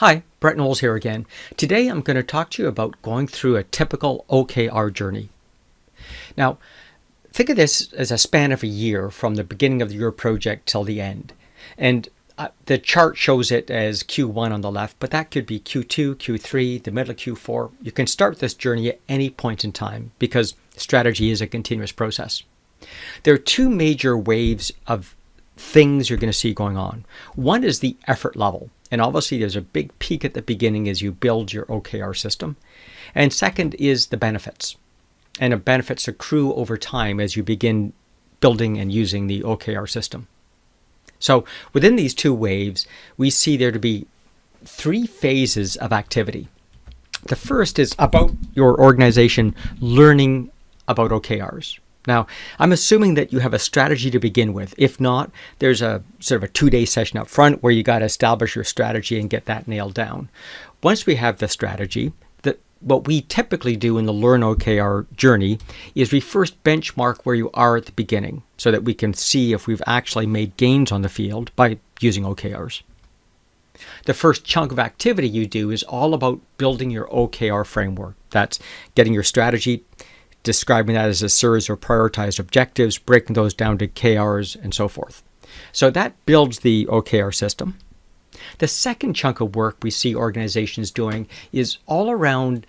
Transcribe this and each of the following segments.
Hi, Brett Knowles here again. Today I'm going to talk to you about going through a typical OKR journey. Now, think of this as a span of a year from the beginning of your project till the end. And the chart shows it as Q1 on the left, but that could be Q2, Q3, the middle of Q4. You can start this journey at any point in time because strategy is a continuous process. There are two major waves of things you're going to see going on. One is the effort level. And obviously there's a big peak at the beginning as you build your OKR system. And second is the benefits. And the benefits accrue over time as you begin building and using the OKR system. So within these two waves, we see there to be three phases of activity. The first is about your organization learning about OKRs. Now, I'm assuming that you have a strategy to begin with. If not, there's a sort of a 2-day session up front where you got to establish your strategy and get that nailed down. Once we have the strategy, what we typically do in the Learn OKR journey is we first benchmark where you are at the beginning so that we can see if we've actually made gains on the field by using OKRs. The first chunk of activity you do is all about building your OKR framework. That's getting your strategy, describing that as a series of prioritized objectives, breaking those down to KRs, and so forth. So that builds the OKR system. The second chunk of work we see organizations doing is all around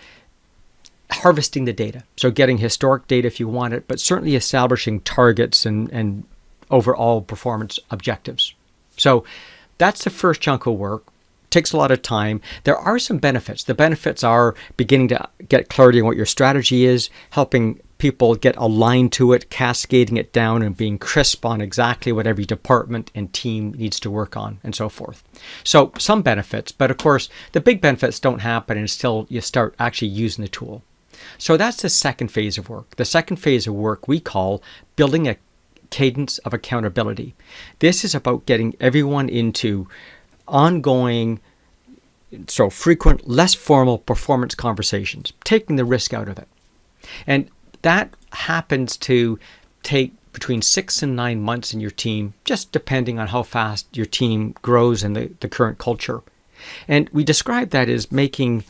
harvesting the data. So getting historic data if you want it, but certainly establishing targets and overall performance objectives. So that's the first chunk of work. Takes a lot of time. There are some benefits. The benefits are beginning to get clarity on what your strategy is, helping people get aligned to it, cascading it down, and being crisp on exactly what every department and team needs to work on, and so forth. So some benefits, but of course, the big benefits don't happen until you start actually using the tool. So that's the second phase of work. The second phase of work we call building a cadence of accountability. This is about getting everyone into ongoing, so frequent, less formal performance conversations, taking the risk out of it. And that happens to take between 6 and 9 months in your team, just depending on how fast your team grows and the current culture. And we describe that as making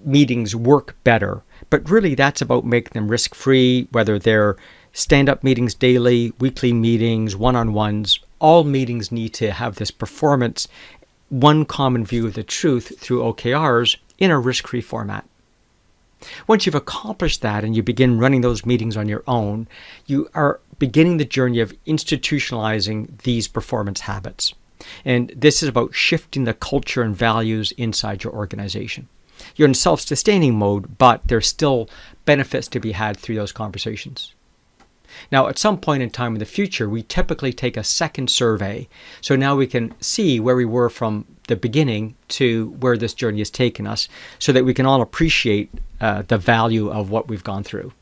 meetings work better. But really that's about making them risk-free, whether they're stand-up meetings daily, weekly meetings, one-on-ones. All meetings need to have this performance, one common view of the truth through OKRs in a risk-free format. Once you've accomplished that and you begin running those meetings on your own, you are beginning the journey of institutionalizing these performance habits. And this is about shifting the culture and values inside your organization. You're in self-sustaining mode, but there's still benefits to be had through those conversations. Now, at some point in time in the future, we typically take a second survey. So now we can see where we were from the beginning to where this journey has taken us so that we can all appreciate the value of what we've gone through.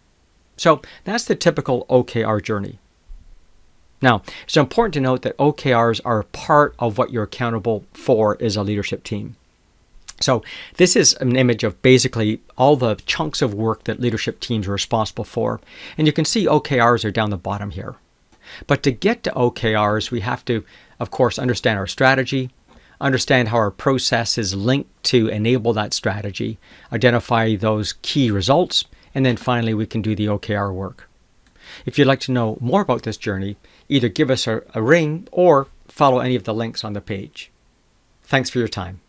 So that's the typical OKR journey. Now, it's important to note that OKRs are part of what you're accountable for as a leadership team. So this is an image of basically all the chunks of work that leadership teams are responsible for. And you can see OKRs are down the bottom here. But to get to OKRs, we have to, of course, understand our strategy, understand how our process is linked to enable that strategy, identify those key results, and then finally we can do the OKR work. If you'd like to know more about this journey, either give us a ring or follow any of the links on the page. Thanks for your time.